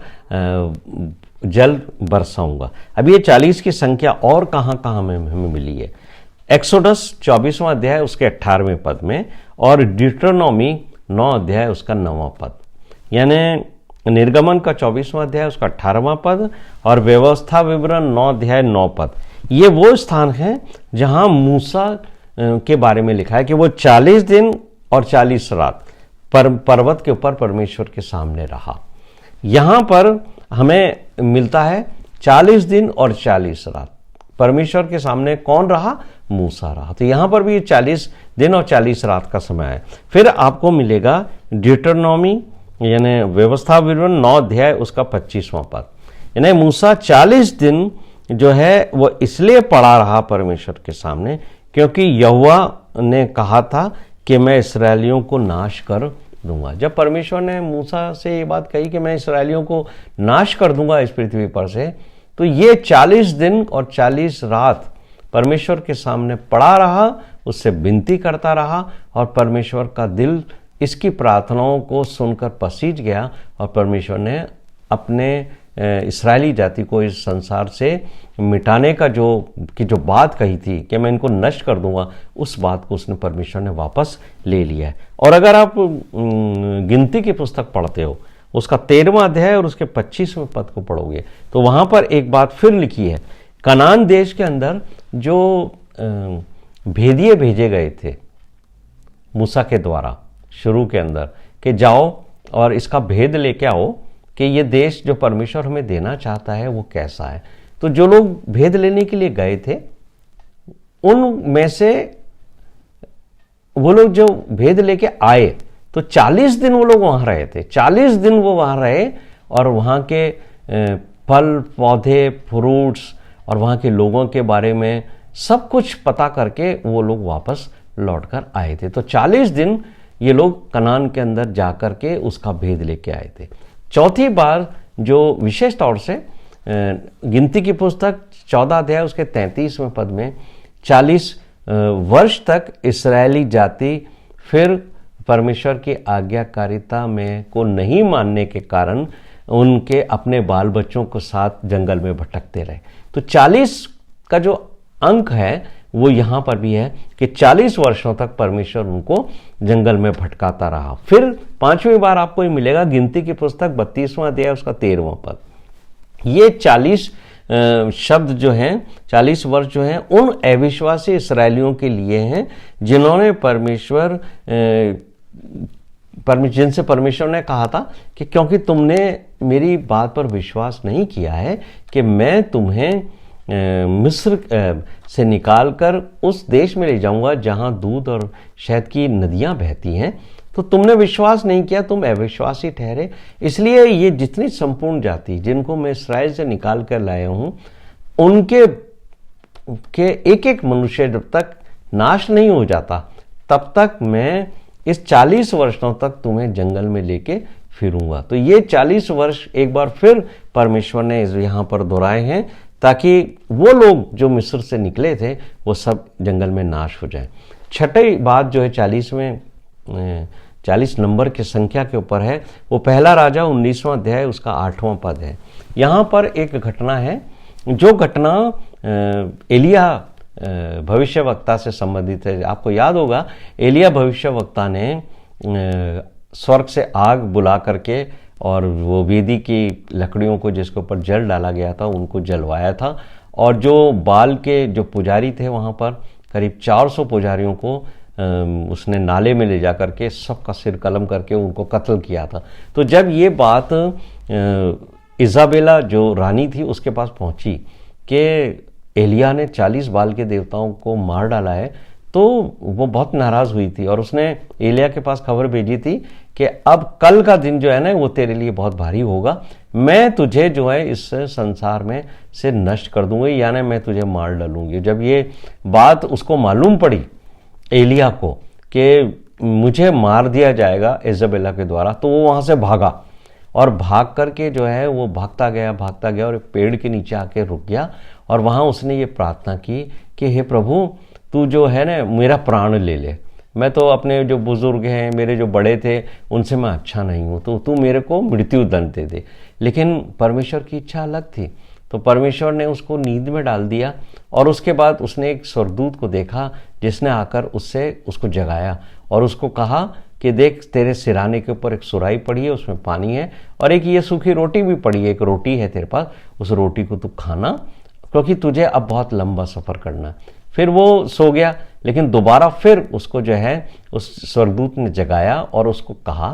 जल बरसाऊंगा। अब ये 40 की संख्या और कहाँ कहाँ में हमें मिली है? एक्सोडस 24वां अध्याय उसके 18वें पद में, और ड्यूटेरोनोमी 9 अध्याय उसका 9वां पद, यानी निर्गमन का 24वां अध्याय उसका 18वां पद, और व्यवस्था विवरण 9 अध्याय 9 पद। ये वो स्थान है जहां मूसा के बारे में लिखा है कि वो 40 दिन और 40 रात पर्वत के ऊपर परमेश्वर के सामने रहा। यहां पर हमें मिलता है 40 दिन और 40 रात परमेश्वर के सामने कौन रहा? मूसा रहा। तो यहां पर भी 40 दिन और 40 रात का समय है। फिर आपको मिलेगा ड्यूटरनॉमी यानी व्यवस्था विवरण 9 अध्याय उसका 25वां पद। यानी मूसा 40 दिन जो है वो इसलिए पड़ा रहा परमेश्वर के सामने क्योंकि यहोवा ने कहा था कि मैं इस्राएलियों को नाश कर दूंगा। जब परमेश्वर ने मूसा से ये बात कही कि मैं इस्राएलियों को नाश कर दूंगा इस पृथ्वी पर से, तो ये 40 दिन और 40 रात परमेश्वर के सामने पड़ा रहा, उससे विनती करता रहा और परमेश्वर का दिल इसकी प्रार्थनाओं को सुनकर पसीज गया और परमेश्वर ने अपने इस्राएली जाति को इस संसार से मिटाने का जो बात कही थी कि मैं इनको नष्ट कर दूंगा, उस बात को उसने परमेश्वर ने वापस ले लिया है। और अगर आप गिनती की पुस्तक पढ़ते हो उसका 13वां अध्याय और उसके 25वें पद को पढ़ोगे तो वहां पर एक बात फिर लिखी है। कनान देश के अंदर जो भेदिए भेजे गए थे मूसा के द्वारा शुरू के अंदर कि जाओ और इसका भेद लेके आओ कि ये देश जो परमेश्वर हमें देना चाहता है वो कैसा है। तो जो लोग भेद लेने के लिए गए थे उनमें से वो लोग जो भेद लेके आए तो 40 दिन वो लोग वहां रहे थे। 40 दिन वो वहां रहे और वहां के फल पौधे फ्रूट्स और वहां के लोगों के बारे में सब कुछ पता करके वो लोग वापस लौटकर आए थे। तो 40 दिन ये लोग कनान के अंदर जाकर के उसका भेद लेके आए थे। चौथी बार जो विशेष तौर से गिनती की पुस्तक 14 अध्याय उसके 33वें पद में 40 वर्ष तक इस्राएली जाति फिर परमेश्वर की आज्ञाकारिता में को नहीं मानने के कारण उनके अपने बाल बच्चों के साथ जंगल में भटकते रहे। तो 40 का जो अंक है वो यहां पर भी है कि 40 वर्षों तक परमेश्वर उनको जंगल में भटकाता रहा। फिर 5वीं बार आपको ये मिलेगा गिनती की पुस्तक 32वां अध्याय उसका 13वां पद। ये 40 शब्द जो हैं 40 वर्ष जो हैं उन अविश्वासी इस्राएलियों के लिए हैं जिन्होंने जिनसे परमेश्वर ने कहा था कि क्योंकि तुमने मेरी बात पर विश्वास नहीं किया है कि मैं तुम्हें मिस्र से निकालकर उस देश में ले जाऊंगा जहां दूध और शहद की नदियां बहती हैं, तो तुमने विश्वास नहीं किया, तुम अविश्वासी ठहरे। इसलिए ये जितनी संपूर्ण जाति जिनको मैं इस्राएल से निकाल कर लाया हूं उनके एक एक मनुष्य जब तक नाश नहीं हो जाता तब तक मैं इस 40 वर्षों तक तुम्हें जंगल में लेके फिरूंगा। तो ये 40 वर्ष एक बार फिर परमेश्वर ने यहां पर दोहराए हैं ताकि वो लोग जो मिस्र से निकले थे वो सब जंगल में नाश हो जाए। छठी बात जो है 40 नंबर की संख्या के ऊपर है, वो पहला राजा 19वां अध्याय उसका 8वां पद है। यहाँ पर एक घटना है जो घटना एलिया भविष्यवक्ता से संबंधित है। आपको याद होगा एलिया भविष्यवक्ता ने स्वर्ग से आग बुला करके और वो वेदी की लकड़ियों को जिसके ऊपर जल डाला गया था उनको जलवाया था और जो बाल के जो पुजारी थे वहाँ पर करीब 400 पुजारियों को उसने नाले में ले जा करके सबका सिर कलम करके उनको कत्ल किया था। तो जब ये बात इजाबेला जो रानी थी उसके पास पहुंची कि एलिया ने 40 बाल के देवताओं को मार डाला है तो वो बहुत नाराज हुई थी और उसने एलिया के पास खबर भेजी थी कि अब कल का दिन जो है ना वो तेरे लिए बहुत भारी होगा, मैं तुझे जो है इस संसार में से नष्ट कर दूंगी, यानी मैं तुझे मार डालूंगी। जब ये बात उसको मालूम पड़ी एलिया को कि मुझे मार दिया जाएगा इजाबेला के द्वारा, तो वो वहां से भागा और भाग करके जो है वो भागता गया और एक पेड़ के नीचे आके रुक गया और वहां उसने ये प्रार्थना की कि हे प्रभु तू जो है ना मेरा प्राण ले ले, मैं तो अपने जो बुजुर्ग हैं मेरे जो बड़े थे उनसे मैं अच्छा नहीं हूं, तो तू मेरे को मृत्यु दंड दे दे। लेकिन परमेश्वर की इच्छा अलग थी, तो परमेश्वर ने उसको नींद में डाल दिया और उसके बाद उसने एक स्वर्गदूत को देखा जिसने आकर उसको जगाया और उसको कहा कि देख तेरे सिराने के ऊपर एक सुराही पड़ी है, उसमें पानी है और एक ये सूखी रोटी भी पड़ी है, एक रोटी है तेरे पास, उस रोटी को तू खाना क्योंकि तुझे अब बहुत लंबा सफर करना है। फिर वो सो गया, लेकिन दोबारा फिर उसको जो है उस स्वर्गदूत ने जगाया और उसको कहा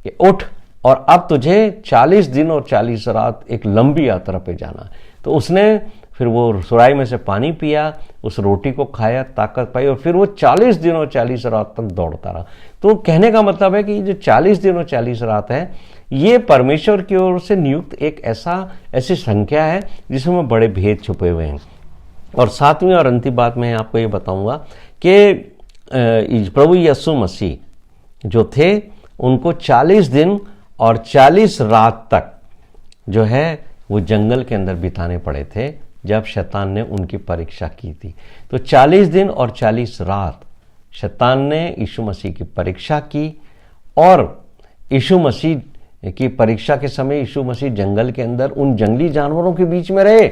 कि उठ और अब तुझे 40 दिन और 40 रात एक लंबी यात्रा पे जाना है। तो उसने फिर वो सुराही में से पानी पिया, उस रोटी को खाया, ताकत पाई, और फिर वो 40 दिन और 40 रात तक दौड़ता रहा। तो कहने का मतलब है कि जो 40 दिन और 40 रात है, ये परमेश्वर की ओर से नियुक्त एक ऐसी संख्या है जिसमें बड़े भेद छुपे हुए हैं। और सातवीं और अंतिम बात मैं आपको ये बताऊंगा कि प्रभु यीशु मसीह जो थे, उनको 40 दिन और 40 रात तक जो है वो जंगल के अंदर बिताने पड़े थे, जब शैतान ने उनकी परीक्षा की थी। तो 40 दिन और 40 रात शैतान ने यीशु मसीह की परीक्षा की, और यीशु मसीह की परीक्षा के समय यीशु मसीह जंगल के अंदर उन जंगली जानवरों के बीच में रहे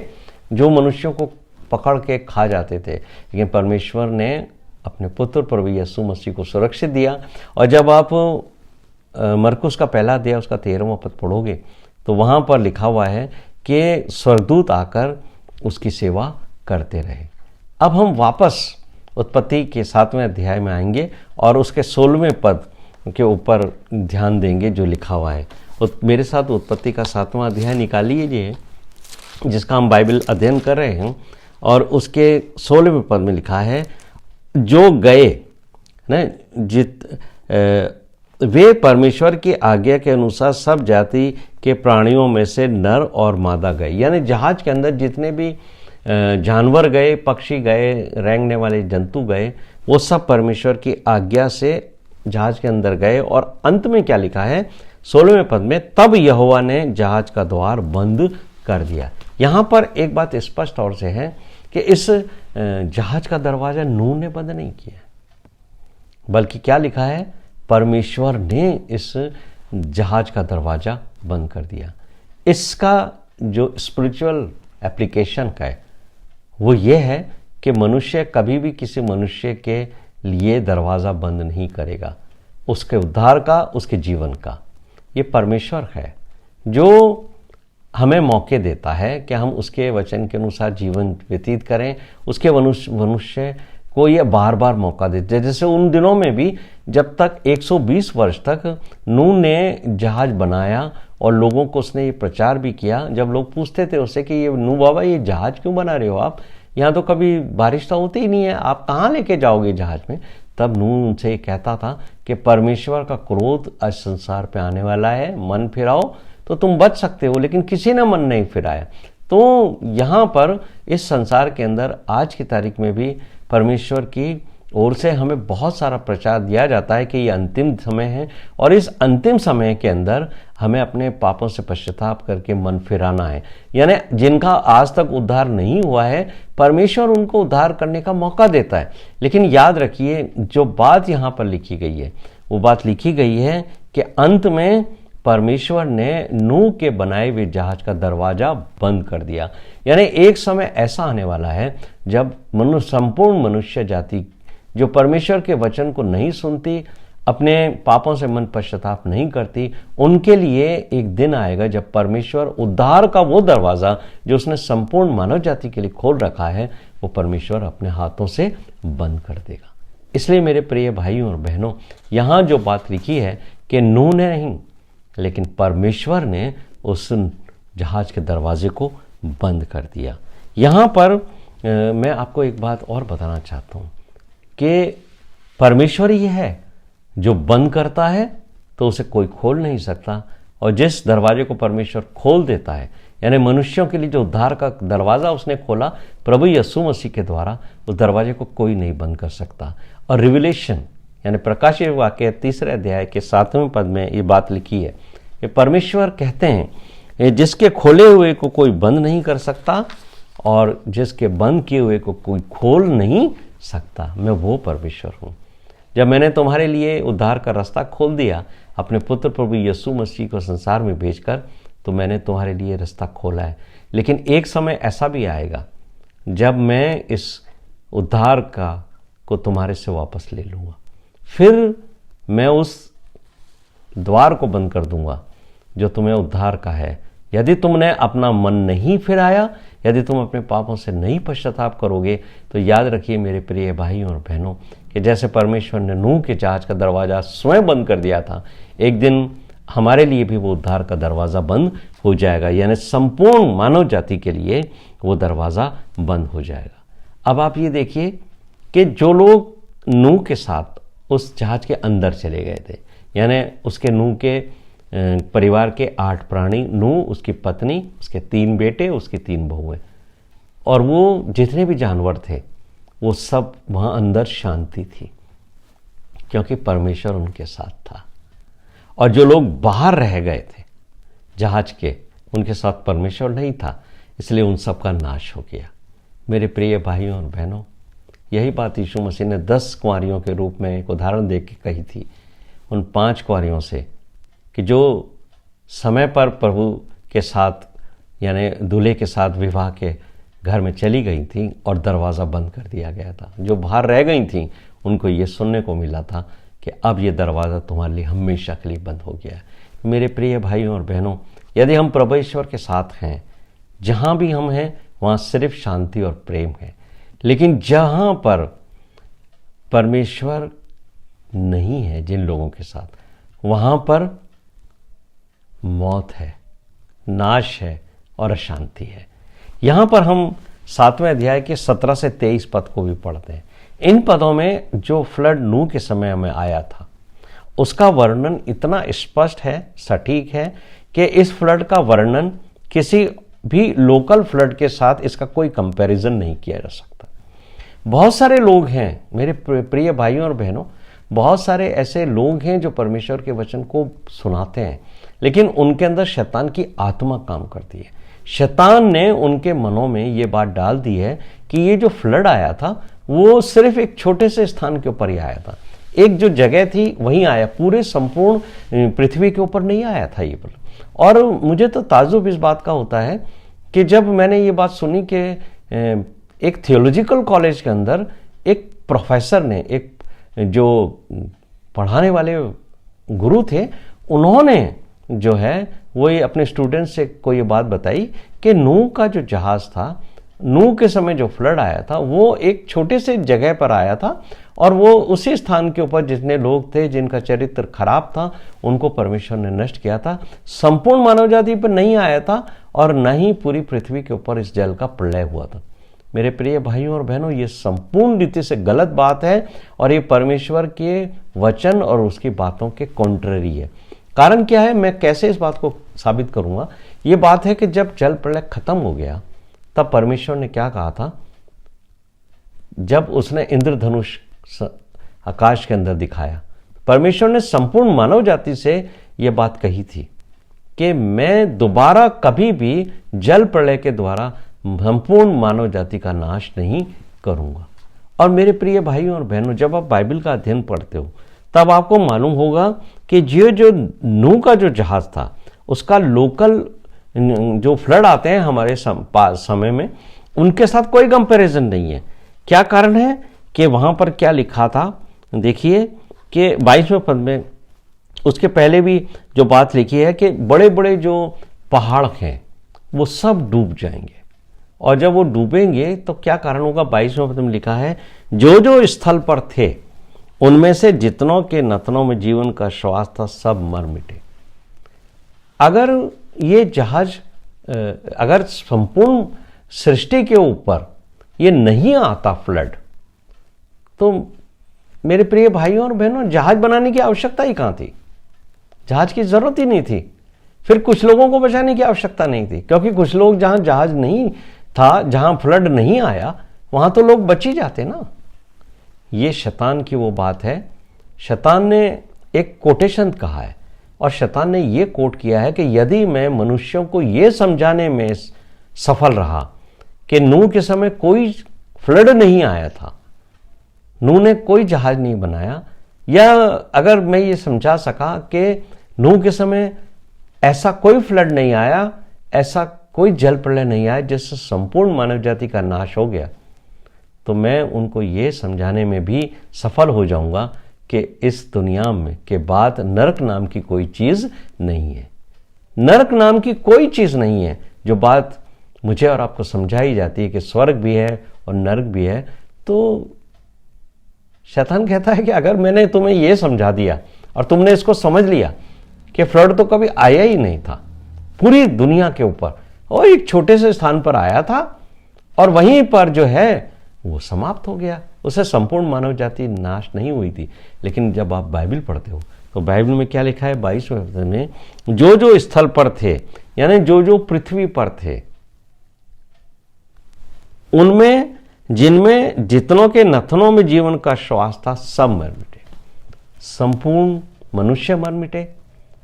जो मनुष्यों को पकड़ के खा जाते थे। लेकिन परमेश्वर ने अपने पुत्र प्रभु यीशु मसीह को सुरक्षित दिया। और जब आप मरकुस का पहला अध्याय उसका 13वां पद पढ़ोगे तो वहाँ पर लिखा हुआ है कि स्वर्गदूत आकर उसकी सेवा करते रहे। अब हम वापस उत्पत्ति के 7वें अध्याय में आएंगे और उसके 16वें पद के ऊपर ध्यान देंगे जो लिखा हुआ है। मेरे साथ उत्पत्ति का 7वां अध्याय निकालिए जिसका हम बाइबल अध्ययन कर रहे हैं, और उसके 16वें पद में लिखा है, जो गए न वे परमेश्वर की आज्ञा के अनुसार सब जाति के प्राणियों में से नर और मादा गए। यानी जहाज के अंदर जितने भी जानवर गए, पक्षी गए, रेंगने वाले जंतु गए, वो सब परमेश्वर की आज्ञा से जहाज के अंदर गए। और अंत में क्या लिखा है 16वें पद में, तब यहोवा ने जहाज का द्वार बंद कर दिया। यहाँ पर एक बात स्पष्ट तौर से है कि इस जहाज का दरवाजा नूह ने बंद नहीं किया, बल्कि क्या लिखा है, परमेश्वर ने इस जहाज का दरवाजा बंद कर दिया। इसका जो स्पिरिचुअल एप्लीकेशन का है वो ये है कि मनुष्य कभी भी किसी मनुष्य के लिए दरवाज़ा बंद नहीं करेगा, उसके उद्धार का, उसके जीवन का। ये परमेश्वर है जो हमें मौके देता है कि हम उसके वचन के अनुसार जीवन व्यतीत करें। उसके मनुष्य को ये बार बार मौका देते हैं। जैसे उन दिनों में भी जब तक 120 वर्ष तक नूह ने जहाज बनाया और लोगों को उसने ये प्रचार भी किया। जब लोग पूछते थे उससे कि ये नूह बाबा ये जहाज क्यों बना रहे हो आप, यहाँ तो कभी बारिश तो होती ही नहीं है, आप कहाँ लेके जाओगे जहाज में। तब नूह उनसे कहता था कि परमेश्वर का क्रोध आज संसार पे आने वाला है, मन फिराओ तो तुम बच सकते हो। लेकिन किसी ने मन नहीं फिराया। तो यहाँ पर इस संसार के अंदर आज की तारीख में भी परमेश्वर की ओर से हमें बहुत सारा प्रचार दिया जाता है कि ये अंतिम समय है, और इस अंतिम समय के अंदर हमें अपने पापों से पश्चाताप करके मन फिराना है। यानी जिनका आज तक उद्धार नहीं हुआ है, परमेश्वर उनको उद्धार करने का मौका देता है। लेकिन याद रखिए जो बात यहाँ पर लिखी गई है, वो बात लिखी गई है कि अंत में परमेश्वर ने नूह के बनाए हुए जहाज का दरवाजा बंद कर दिया। यानी एक समय ऐसा आने वाला है जब संपूर्ण मनुष्य जाति जो परमेश्वर के वचन को नहीं सुनती, अपने पापों से मन पश्चाताप नहीं करती, उनके लिए एक दिन आएगा जब परमेश्वर उद्धार का वो दरवाजा जो उसने संपूर्ण मानव जाति के लिए खोल रखा है, वो परमेश्वर अपने हाथों से बंद कर देगा। इसलिए मेरे प्रिय भाइयों और बहनों, यहाँ जो बात लिखी है कि नूह ने नहीं, लेकिन परमेश्वर ने उस जहाज के दरवाजे को बंद कर दिया। यहाँ पर मैं आपको एक बात और बताना चाहता हूँ कि परमेश्वर ही है जो बंद करता है तो उसे कोई खोल नहीं सकता, और जिस दरवाजे को परमेश्वर खोल देता है, यानी मनुष्यों के लिए जो उद्धार का दरवाज़ा उसने खोला प्रभु यीशु मसीह के द्वारा, उस दरवाजे को कोई नहीं बंद कर सकता। और रिविलेशन यानी प्रकाशित वाक्य 3 अध्याय के 7वें पद में ये बात लिखी है कि परमेश्वर कहते हैं जिसके खोले हुए को कोई बंद नहीं कर सकता और जिसके बंद किए हुए को कोई खोल नहीं सकता। मैं वो परमेश्वर हूँ। जब मैंने तुम्हारे लिए उद्धार का रास्ता खोल दिया अपने पुत्र प्रभु यीशु मसीह को संसार में भेजकर, तो मैंने तुम्हारे लिए रास्ता खोला है। लेकिन एक समय ऐसा भी आएगा जब मैं इस उद्धार को तुम्हारे से वापस ले लूँगा, फिर मैं उस द्वार को बंद कर दूंगा जो तुम्हें उद्धार का है। यदि तुमने अपना मन नहीं फिराया, यदि तुम अपने पापों से नहीं पश्चाताप करोगे, तो याद रखिए मेरे प्रिय भाइयों और बहनों कि जैसे परमेश्वर ने नूह के जहाज का दरवाज़ा स्वयं बंद कर दिया था, एक दिन हमारे लिए भी वो उद्धार का दरवाज़ा बंद हो जाएगा, यानी संपूर्ण मानव जाति के लिए वो दरवाज़ा बंद हो जाएगा। अब आप ये देखिए कि जो लोग नूह के साथ उस जहाज के अंदर चले गए थे, यानी उसके नूह के परिवार के 8 प्राणी, नूह, उसकी पत्नी, उसके 3 बेटे, उसकी 3 बहुएं, और वो जितने भी जानवर थे वो सब वहाँ अंदर शांति थी, क्योंकि परमेश्वर उनके साथ था। और जो लोग बाहर रह गए थे जहाज के, उनके साथ परमेश्वर नहीं था, इसलिए उन सब का नाश हो गया। मेरे प्रिय भाइयों और बहनों, यही बात यीशु मसीह ने 10 कुंवारियों के रूप में एक उदाहरण दे के कही थी उन 5 कुंवारियों से, कि जो समय पर प्रभु के साथ यानी दूल्हे के साथ विवाह के घर में चली गई थी और दरवाज़ा बंद कर दिया गया था। जो बाहर रह गई थी उनको ये सुनने को मिला था कि अब ये दरवाज़ा तुम्हारे लिए हमेशा के लिए बंद हो गया है। मेरे प्रिय भाइयों और बहनों, यदि हम प्रभु ईश्वर के साथ हैं, जहाँ भी हम हैं वहाँ सिर्फ शांति और प्रेम है। लेकिन जहाँ पर परमेश्वर नहीं है जिन लोगों के साथ, वहाँ पर मौत है, नाश है और अशांति है। यहाँ पर हम 7वें अध्याय के 17 से 23 पद को भी पढ़ते हैं। इन पदों में जो फ्लड नूह के समय में आया था उसका वर्णन इतना स्पष्ट है, सटीक है कि इस फ्लड का वर्णन किसी भी लोकल फ्लड के साथ इसका कोई कंपैरिजन नहीं किया जा सकता। बहुत सारे लोग हैं मेरे प्रिय भाइयों और बहनों, बहुत सारे ऐसे लोग हैं जो परमेश्वर के वचन को सुनाते हैं, लेकिन उनके अंदर शैतान की आत्मा काम करती है। शैतान ने उनके मनों में ये बात डाल दी है कि ये जो फ्लड आया था वो सिर्फ एक छोटे से स्थान के ऊपर ही आया था, एक जो जगह थी वहीं आया, पूरे संपूर्ण पृथ्वी के ऊपर नहीं आया था ये फ्लड। और मुझे तो ताज्जुब इस बात का होता है कि जब मैंने ये बात सुनी कि एक थियोलॉजिकल कॉलेज के अंदर एक प्रोफेसर ने, एक जो पढ़ाने वाले गुरु थे, उन्होंने जो है वो ये अपने स्टूडेंट्स से को ये बात बताई कि नूह का जो जहाज था, नूह के समय जो फ्लड आया था वो एक छोटे से जगह पर आया था, और वो उसी स्थान के ऊपर जितने लोग थे जिनका चरित्र खराब था उनको परमेश्वर ने नष्ट किया था। संपूर्ण मानव जाति पर नहीं आया था और न ही पूरी पृथ्वी के ऊपर इस जल का प्रलय हुआ था। मेरे प्रिय भाइयों और बहनों, ये संपूर्ण रीति से गलत बात है और ये परमेश्वर के वचन और उसकी बातों के कॉन्ट्ररी है। कारण क्या है, मैं कैसे इस बात को साबित करूंगा। ये बात है कि जब जल प्रलय खत्म हो गया तब परमेश्वर ने क्या कहा था, जब उसने इंद्रधनुष आकाश के अंदर दिखाया, परमेश्वर ने संपूर्ण मानव जाति से यह बात कही थी कि मैं दोबारा कभी भी जल प्रलय के द्वारा संपूर्ण मानव जाति का नाश नहीं करूंगा। और मेरे प्रिय भाइयों और बहनों, जब आप बाइबल का अध्ययन पढ़ते हो तब आपको मालूम होगा कि जो नूह का जो जहाज था उसका लोकल जो फ्लड आते हैं हमारे समय में, उनके साथ कोई कंपैरिजन नहीं है। क्या कारण है कि वहां पर क्या लिखा था, देखिए कि 22वें पद में, उसके पहले भी जो बात लिखी है कि बड़े बड़े जो पहाड़ हैं वो सब डूब जाएंगे, और जब वो डूबेंगे तो क्या कारण होगा। 22वें पद में लिखा है, जो जो स्थल पर थे उनमें से जितनों के नतनों में जीवन का श्वास था सब मर मिटे। अगर ये जहाज, अगर संपूर्ण सृष्टि के ऊपर ये नहीं आता फ्लड, तो मेरे प्रिय भाइयों और बहनों, जहाज बनाने की आवश्यकता ही कहां थी, जहाज की जरूरत ही नहीं थी। फिर कुछ लोगों को बचाने की आवश्यकता नहीं थी, क्योंकि कुछ लोग जहां जहाज नहीं था, जहां फ्लड नहीं आया, वहां तो लोग बच ही जाते ना। ये शैतान की वो बात है। शैतान ने एक कोटेशन कहा है, और शैतान ने ये कोट किया है कि यदि मैं मनुष्यों को ये समझाने में सफल रहा कि नूह के समय कोई फ्लड नहीं आया था, नूह ने कोई जहाज नहीं बनाया, या अगर मैं ये समझा सका कि नूह के समय ऐसा कोई फ्लड नहीं आया, ऐसा कोई जल प्रलय नहीं आया जिससे संपूर्ण मानव जाति का नाश हो गया, तो मैं उनको ये समझाने में भी सफल हो जाऊंगा कि इस दुनिया में के बाद नरक नाम की कोई चीज नहीं है। नरक नाम की कोई चीज नहीं है। जो बात मुझे और आपको समझाई जाती है कि स्वर्ग भी है और नरक भी है, तो शैतान कहता है कि अगर मैंने तुम्हें यह समझा दिया और तुमने इसको समझ लिया कि फ्लड तो कभी आया ही नहीं था पूरी दुनिया के ऊपर, और एक छोटे से स्थान पर आया था और वहीं पर जो है वो समाप्त हो गया। उससे संपूर्ण मानव जाति नाश नहीं हुई थी। लेकिन जब आप बाइबल पढ़ते हो तो बाइबल में क्या लिखा है 22वें अध्याय में, जो जो स्थल पर थे यानी जो जो पृथ्वी पर थे उनमें जिनमें जितनों के नथनों में जीवन का श्वास था सब मर मिटे। संपूर्ण मनुष्य मर मिटे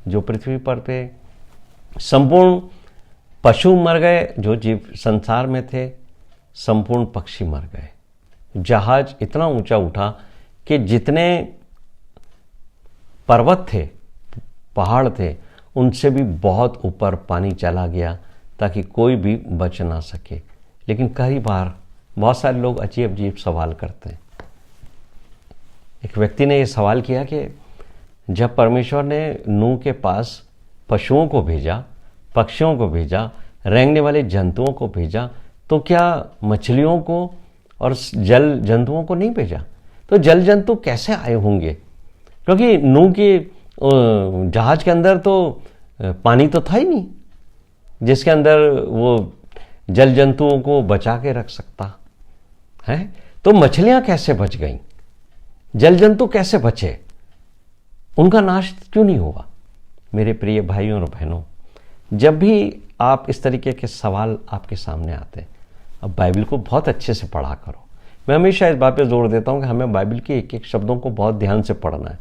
जो पृथ्वी पर थे, संपूर्ण पशु मर गए जो जीव संसार में थे, संपूर्ण पक्षी मर गए। जहाज इतना ऊंचा उठा कि जितने पर्वत थे, पहाड़ थे, उनसे भी बहुत ऊपर पानी चला गया ताकि कोई भी बच ना सके। लेकिन कई बार बहुत सारे लोग अजीब अजीब सवाल करते हैं। एक व्यक्ति ने यह सवाल किया कि जब परमेश्वर ने नूह के पास पशुओं को भेजा, पक्षियों को भेजा, रेंगने वाले जंतुओं को भेजा, तो क्या मछलियों को और जल जंतुओं को नहीं भेजा? तो जल जंतु कैसे आए होंगे? क्योंकि नूह के जहाज के अंदर तो पानी तो था ही नहीं जिसके अंदर वो जल जंतुओं को बचा के रख सकता है। तो मछलियां कैसे बच गईं? जल जंतु कैसे बचे? उनका नाश क्यों नहीं हुआ? मेरे प्रिय भाइयों और बहनों, जब भी आप इस तरीके के सवाल आपके सामने आते हैं, अब बाइबल को बहुत अच्छे से पढ़ा करो। मैं हमेशा इस बात पे जोर देता हूं कि हमें बाइबल के एक एक शब्दों को बहुत ध्यान से पढ़ना है।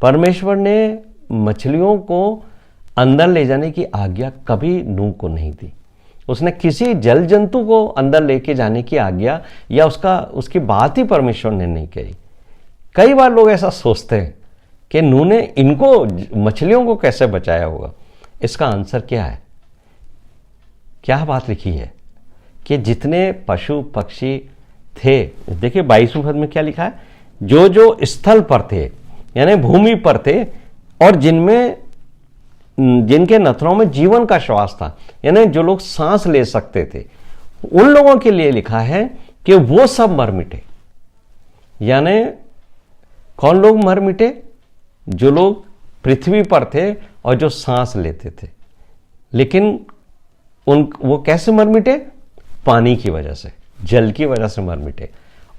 परमेश्वर ने मछलियों को अंदर ले जाने की आज्ञा कभी नूह को नहीं दी। उसने किसी जल जंतु को अंदर लेके जाने की आज्ञा या उसकी बात ही परमेश्वर ने नहीं कही। कई बार लोग ऐसा सोचते हैं कि नूह ने इनको मछलियों को कैसे बचाया होगा। इसका आंसर क्या है? क्या बात लिखी है कि जितने पशु पक्षी थे, देखिए 22वें पद में क्या लिखा है, जो जो स्थल पर थे यानी भूमि पर थे और जिनके नथनों में जीवन का श्वास था, यानी जो लोग सांस ले सकते थे, उन लोगों के लिए लिखा है कि वो सब मर मिटे। यानी कौन लोग मर मिटे? जो लोग पृथ्वी पर थे और जो सांस लेते थे। लेकिन वो कैसे मर मिटे? पानी की वजह से, जल की वजह से मर मिटे।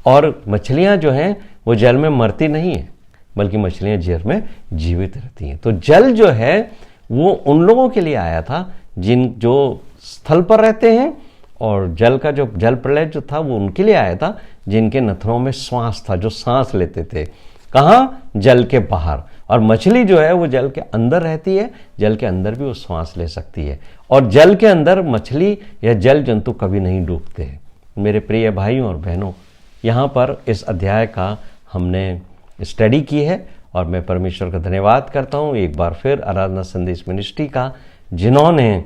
और मछलियां जो हैं वो जल में मरती नहीं है, बल्कि मछलियां जल में जीवित रहती हैं। तो जल जो है वो उन लोगों के लिए आया था जो स्थल पर रहते हैं, और जल का जो जल प्रलय जो था वो उनके लिए आया था जिनके नथनों में श्वास था, जो सांस लेते थे। कहाँ? जल के बाहर। और मछली जो है वो जल के अंदर रहती है, जल के अंदर भी वो श्वास ले सकती है। और जल के अंदर मछली या जल जंतु कभी नहीं डूबते हैं। मेरे प्रिय भाइयों और बहनों, यहाँ पर इस अध्याय का हमने स्टडी की है और मैं परमेश्वर का धन्यवाद करता हूँ एक बार फिर आराधना संदेश मिनिस्ट्री का, जिन्होंने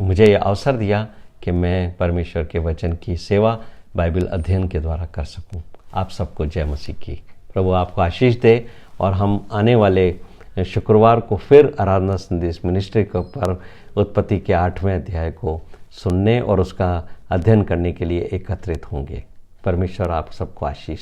मुझे ये अवसर दिया कि मैं परमेश्वर के वचन की सेवा बाइबल अध्ययन के द्वारा कर सकूं। आप सबको जय मसीह की। प्रभु आपको आशीष दे और हम आने वाले शुक्रवार को फिर आराधना संदेश मिनिस्ट्री के ऊपर उत्पत्ति के 8वें अध्याय को सुनने और उसका अध्ययन करने के लिए एकत्रित होंगे। परमेश्वर आप सबको आशीष